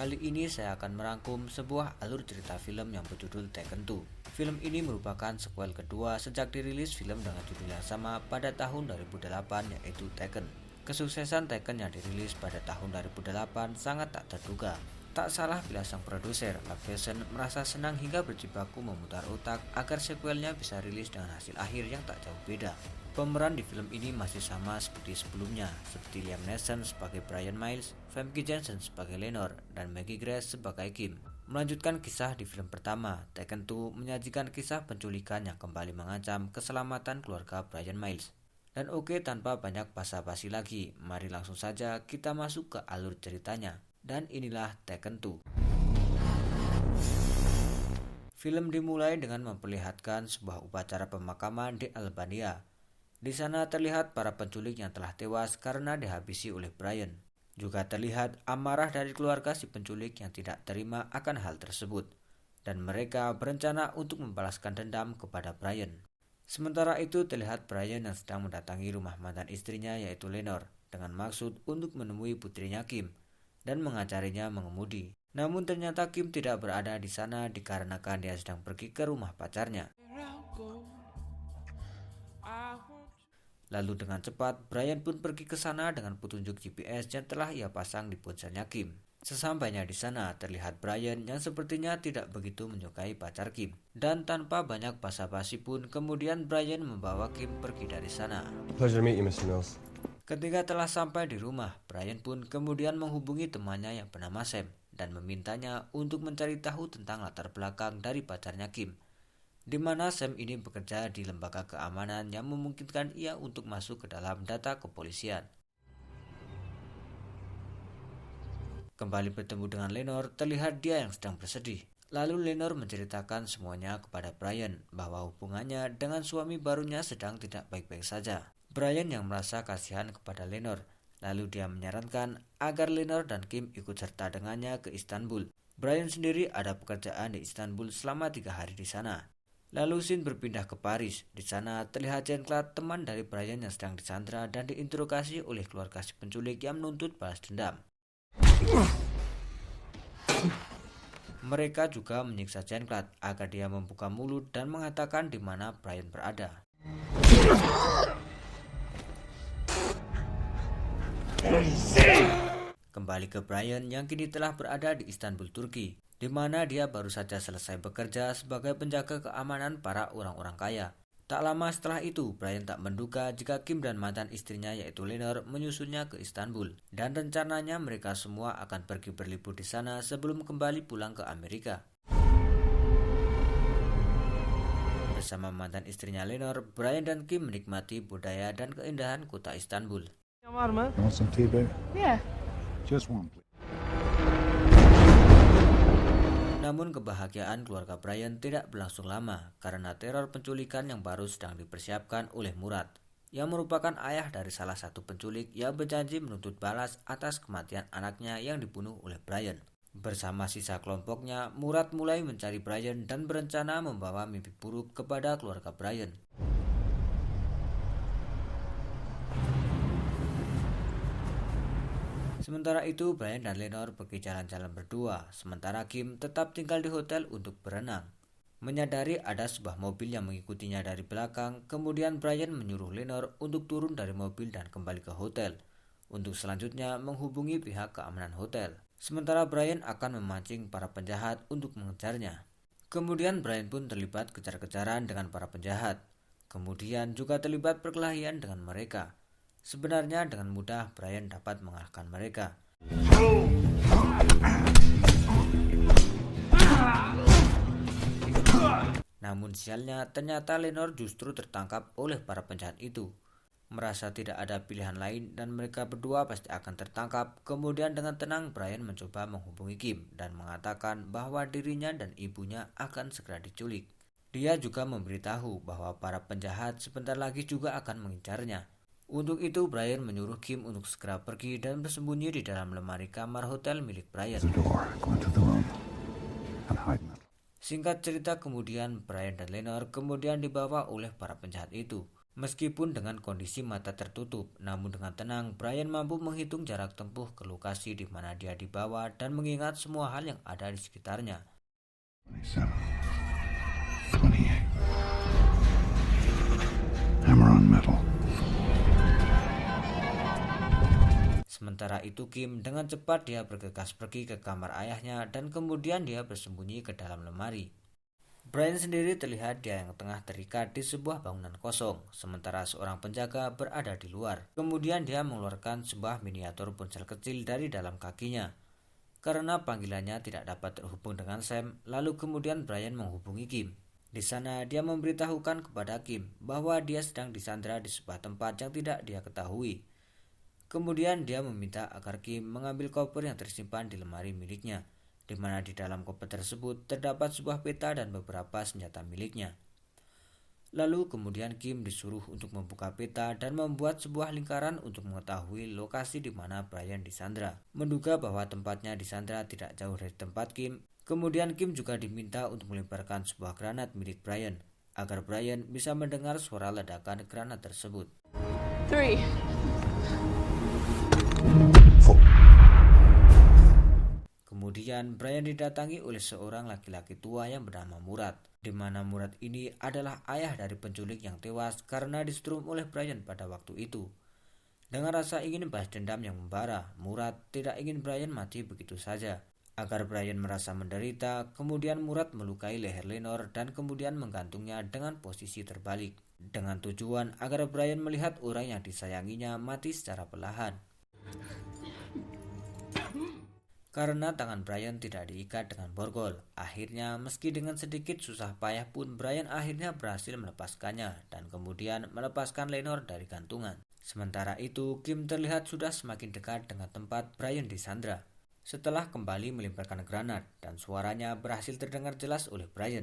Kali ini saya akan merangkum sebuah alur cerita film yang berjudul Taken 2. Film ini merupakan sequel kedua sejak dirilis film dengan judul yang sama pada tahun 2008 yaitu Taken. Kesuksesan Taken yang dirilis pada tahun 2008 sangat tak terduga. Tak salah bila sang produser, Mark Besson, merasa senang hingga berjibaku memutar otak agar sequelnya bisa rilis dengan hasil akhir yang tak jauh beda. Pemeran di film ini masih sama seperti sebelumnya, seperti Liam Neeson sebagai Brian Miles, Famke Janssen sebagai Lenore, dan Maggie Grace sebagai Kim. Melanjutkan kisah di film pertama, Taken 2 menyajikan kisah penculikan yang kembali mengancam keselamatan keluarga Brian Miles. Dan oke, tanpa banyak basa-basi lagi, mari langsung saja kita masuk ke alur ceritanya. Dan inilah Taken 2. Film dimulai dengan memperlihatkan sebuah upacara pemakaman di Albania. Di sana terlihat para penculik yang telah tewas karena dihabisi oleh Brian. Juga terlihat amarah dari keluarga si penculik yang tidak terima akan hal tersebut. Dan mereka berencana untuk membalaskan dendam kepada Brian. Sementara itu terlihat Brian yang sedang mendatangi rumah mantan istrinya yaitu Lenore dengan maksud untuk menemui putrinya Kim dan mengajarinya mengemudi. Namun ternyata Kim tidak berada di sana dikarenakan dia sedang pergi ke rumah pacarnya. Lalu dengan cepat, Brian pun pergi ke sana dengan petunjuk GPS yang telah ia pasang di ponselnya Kim. Sesampainya di sana, terlihat Brian yang sepertinya tidak begitu menyukai pacar Kim. Dan tanpa banyak basa-basi pun, kemudian Brian membawa Kim pergi dari sana. Pleasure to meet you, Mr. Mills. Ketika telah sampai di rumah, Brian pun kemudian menghubungi temannya yang bernama Sam dan memintanya untuk mencari tahu tentang latar belakang dari pacarnya Kim, di mana Sam ini bekerja di lembaga keamanan yang memungkinkan ia untuk masuk ke dalam data kepolisian. Kembali bertemu dengan Lenore, terlihat dia yang sedang bersedih. Lalu Lenore menceritakan semuanya kepada Brian bahwa hubungannya dengan suami barunya sedang tidak baik-baik saja. Brian yang merasa kasihan kepada Lenore, lalu dia menyarankan agar Lenore dan Kim ikut serta dengannya ke Istanbul. Brian sendiri ada pekerjaan di Istanbul selama 3 hari di sana. Lalu scene berpindah ke Paris. Di sana terlihat Jean-Claude, teman dari Brian yang sedang disandra dan diinterogasi oleh keluarga si penculik yang menuntut balas dendam. Mereka juga menyiksa Jean-Claude agar dia membuka mulut dan mengatakan di mana Brian berada. Kembali ke Brian yang kini telah berada di Istanbul, Turki, di mana dia baru saja selesai bekerja sebagai penjaga keamanan para orang-orang kaya. Tak lama setelah itu, Brian tak menduga jika Kim dan mantan istrinya yaitu Lenore menyusulnya ke Istanbul, dan rencananya mereka semua akan pergi berlibur di sana sebelum kembali pulang ke Amerika. Bersama mantan istrinya Lenore, Brian dan Kim menikmati budaya dan keindahan kota Istanbul. You want some tea, babe? Yeah. Just one, please. Namun kebahagiaan keluarga Brian tidak berlangsung lama karena teror penculikan yang baru sedang dipersiapkan oleh Murad, yang merupakan ayah dari salah satu penculik yang berjanji menuntut balas atas kematian anaknya yang dibunuh oleh Brian. Bersama sisa kelompoknya, Murad mulai mencari Brian dan berencana membawa mimpi buruk kepada keluarga Brian. Sementara itu, Brian dan Lenore pergi jalan-jalan berdua, sementara Kim tetap tinggal di hotel untuk berenang. Menyadari ada sebuah mobil yang mengikutinya dari belakang, kemudian Brian menyuruh Lenore untuk turun dari mobil dan kembali ke hotel, untuk selanjutnya menghubungi pihak keamanan hotel. Sementara Brian akan memancing para penjahat untuk mengejarnya. Kemudian Brian pun terlibat kejar-kejaran dengan para penjahat. Kemudian juga terlibat perkelahian dengan mereka. Sebenarnya dengan mudah Brian dapat mengalahkan mereka. Namun sialnya ternyata Lenore justru tertangkap oleh para penjahat itu. Merasa tidak ada pilihan lain dan mereka berdua pasti akan tertangkap. Kemudian dengan tenang Brian mencoba menghubungi Kim dan mengatakan bahwa dirinya dan ibunya akan segera diculik. Dia juga memberitahu bahwa para penjahat sebentar lagi juga akan mengincarnya. Untuk itu Brian menyuruh Kim untuk segera pergi dan bersembunyi di dalam lemari kamar hotel milik Brian. Singkat cerita kemudian Brian dan Lenore kemudian dibawa oleh para penjahat itu. Meskipun dengan kondisi mata tertutup, namun dengan tenang, Brian mampu menghitung jarak tempuh ke lokasi di mana dia dibawa dan mengingat semua hal yang ada di sekitarnya. 27, 28. Hammer on metal. Sementara itu Kim dengan cepat dia bergegas pergi ke kamar ayahnya dan kemudian dia bersembunyi ke dalam lemari. Brian sendiri terlihat dia yang tengah terikat di sebuah bangunan kosong, sementara seorang penjaga berada di luar. Kemudian dia mengeluarkan sebuah miniatur ponsel kecil dari dalam kakinya. Karena panggilannya tidak dapat terhubung dengan Sam, lalu kemudian Brian menghubungi Kim. Di sana dia memberitahukan kepada Kim bahwa dia sedang disandra di sebuah tempat yang tidak dia ketahui. Kemudian dia meminta agar Kim mengambil koper yang tersimpan di lemari miliknya, di mana di dalam koper tersebut terdapat sebuah peta dan beberapa senjata miliknya. Lalu kemudian Kim disuruh untuk membuka peta dan membuat sebuah lingkaran untuk mengetahui lokasi di mana Brian disandra. Menduga bahwa tempatnya disandra tidak jauh dari tempat Kim, kemudian Kim juga diminta untuk melemparkan sebuah granat milik Brian, agar Brian bisa mendengar suara ledakan granat tersebut. 3. Kemudian Brian didatangi oleh seorang laki-laki tua yang bernama Murad, di mana Murad ini adalah ayah dari penculik yang tewas karena disetrum oleh Brian pada waktu itu. Dengan rasa ingin balas dendam yang membara, Murad tidak ingin Brian mati begitu saja. Agar Brian merasa menderita, kemudian Murad melukai leher Lenore dan kemudian menggantungnya dengan posisi terbalik, dengan tujuan agar Brian melihat orang yang disayanginya mati secara perlahan. Karena tangan Brian tidak diikat dengan borgol, akhirnya meski dengan sedikit susah payah pun Brian akhirnya berhasil melepaskannya dan kemudian melepaskan Lenore dari gantungan. Sementara itu, Kim terlihat sudah semakin dekat dengan tempat Brian disandra. Setelah kembali melemparkan granat dan suaranya berhasil terdengar jelas oleh Brian.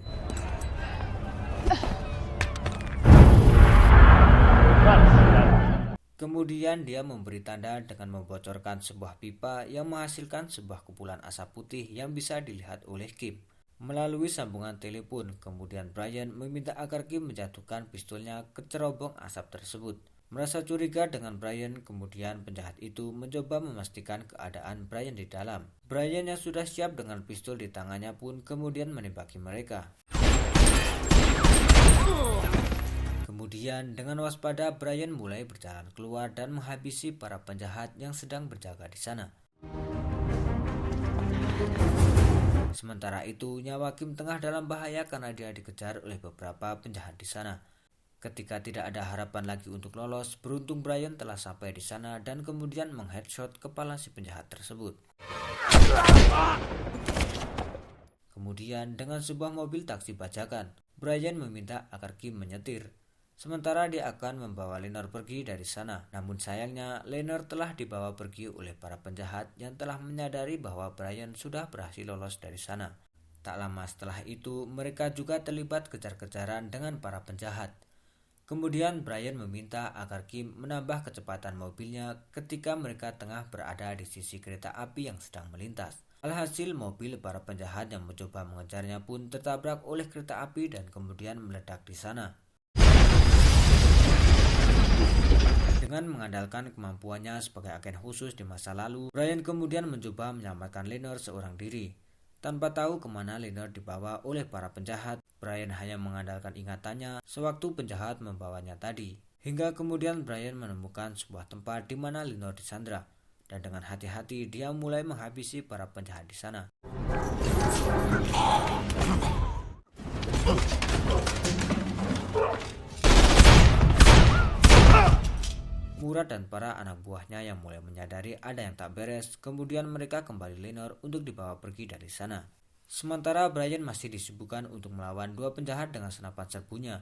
Kemudian dia memberi tanda dengan membocorkan sebuah pipa yang menghasilkan sebuah kepulan asap putih yang bisa dilihat oleh Kim. Melalui sambungan telepon, kemudian Brian meminta agar Kim menjatuhkan pistolnya ke cerobong asap tersebut. Merasa curiga dengan Brian, kemudian penjahat itu mencoba memastikan keadaan Brian di dalam. Brian yang sudah siap dengan pistol di tangannya pun kemudian menembaki mereka. Kemudian dengan waspada Brian mulai berjalan keluar dan menghabisi para penjahat yang sedang berjaga di sana. Sementara itu, nyawa Kim tengah dalam bahaya karena dia dikejar oleh beberapa penjahat di sana. Ketika tidak ada harapan lagi untuk lolos, beruntung Brian telah sampai di sana dan kemudian mengheadshot kepala si penjahat tersebut. Kemudian dengan sebuah mobil taksi bajakan, Brian meminta agar Kim menyetir. Sementara dia akan membawa Lenore pergi dari sana. Namun sayangnya Lenore telah dibawa pergi oleh para penjahat yang telah menyadari bahwa Brian sudah berhasil lolos dari sana. Tak lama setelah itu mereka juga terlibat kejar-kejaran dengan para penjahat. Kemudian Brian meminta agar Kim menambah kecepatan mobilnya ketika mereka tengah berada di sisi kereta api yang sedang melintas. Alhasil mobil para penjahat yang mencoba mengejarnya pun tertabrak oleh kereta api dan kemudian meledak di sana. Dengan mengandalkan kemampuannya sebagai agen khusus di masa lalu, Brian kemudian mencoba menyelamatkan Lenore seorang diri. Tanpa tahu kemana Lenore dibawa oleh para penjahat, Brian hanya mengandalkan ingatannya sewaktu penjahat membawanya tadi. Hingga kemudian Brian menemukan sebuah tempat di mana Lenore disandra, dan dengan hati-hati dia mulai menghabisi para penjahat di sana. Murad dan para anak buahnya yang mulai menyadari ada yang tak beres, kemudian mereka kembali Lenore untuk dibawa pergi dari sana. Sementara Brian masih disibukkan untuk melawan dua penjahat dengan senapan serbunya,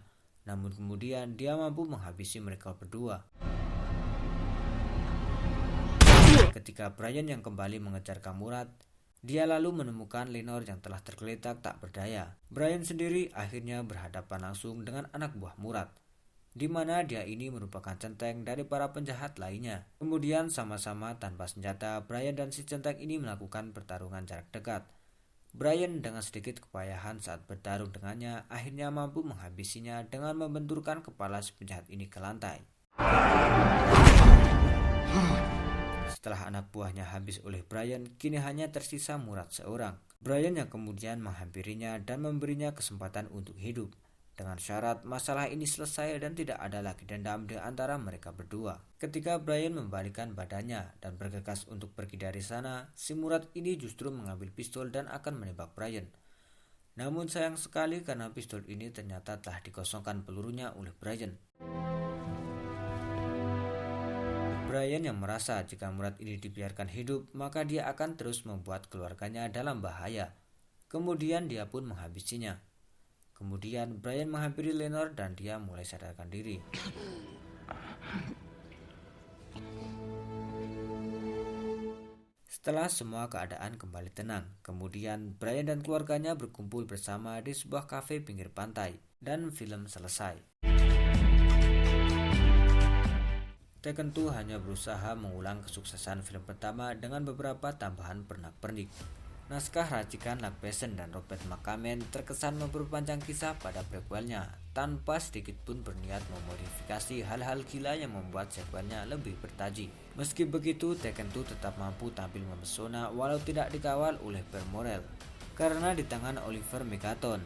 namun kemudian dia mampu menghabisi mereka berdua. Ketika Brian yang kembali mengejar Murad, dia lalu menemukan Lenore yang telah tergeletak tak berdaya. Brian sendiri akhirnya berhadapan langsung dengan anak buah Murad, di mana dia ini merupakan centeng dari para penjahat lainnya. Kemudian sama-sama tanpa senjata, Brian dan si centeng ini melakukan pertarungan jarak dekat. Brian dengan sedikit kepayahan saat bertarung dengannya akhirnya mampu menghabisinya dengan membenturkan kepala si penjahat ini ke lantai. Setelah anak buahnya habis oleh Brian, kini hanya tersisa Murad seorang. Brian yang kemudian menghampirinya dan memberinya kesempatan untuk hidup, dengan syarat masalah ini selesai dan tidak ada lagi dendam di antara mereka berdua. Ketika Brian membalikkan badannya dan bergegas untuk pergi dari sana, si Murad ini justru mengambil pistol dan akan menembak Brian. Namun sayang sekali karena pistol ini ternyata telah dikosongkan pelurunya oleh Brian. Brian yang merasa jika Murad ini dibiarkan hidup, maka dia akan terus membuat keluarganya dalam bahaya. Kemudian dia pun menghabisinya. Kemudian Brian menghampiri Lenore dan dia mulai sadarkan diri. Setelah semua keadaan kembali tenang, kemudian Brian dan keluarganya berkumpul bersama di sebuah kafe pinggir pantai dan film selesai. Tekken 2 hanya berusaha mengulang kesuksesan film pertama dengan beberapa tambahan pernak-pernik. Naskah racikan Luc Besson dan Robert McCammon terkesan memperpanjang kisah pada prequelnya, tanpa sedikit pun berniat memodifikasi hal-hal gila yang membuat sequelnya lebih bertaji. Meski begitu, Tekken 2 tetap mampu tampil memesona walau tidak dikawal oleh Per Morel, karena di tangan Oliver Megaton.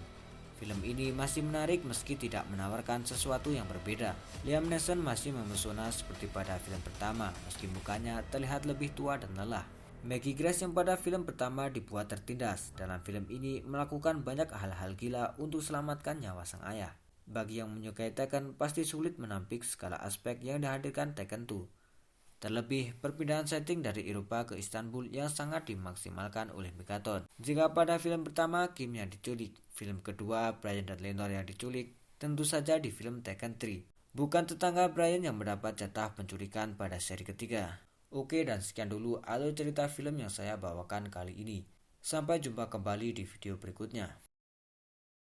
Film ini masih menarik meski tidak menawarkan sesuatu yang berbeda. Liam Neeson masih memesona seperti pada film pertama, meski mukanya terlihat lebih tua dan lelah. Maggie Grace yang pada film pertama dibuat tertindas, dalam film ini melakukan banyak hal-hal gila untuk selamatkan nyawa sang ayah. Bagi yang menyukai Tekken, pasti sulit menampik segala aspek yang dihadirkan Tekken 2. Terlebih, perpindahan setting dari Eropa ke Istanbul yang sangat dimaksimalkan oleh Megaton. Jika pada film pertama Kim yang diculik, film kedua Brian dan Lenore yang diculik, tentu saja di film Tekken 3. Bukan tetangga Brian yang mendapat jatah penculikan pada seri ketiga. Oke, dan sekian dulu alur cerita film yang saya bawakan kali ini. Sampai jumpa kembali di video berikutnya.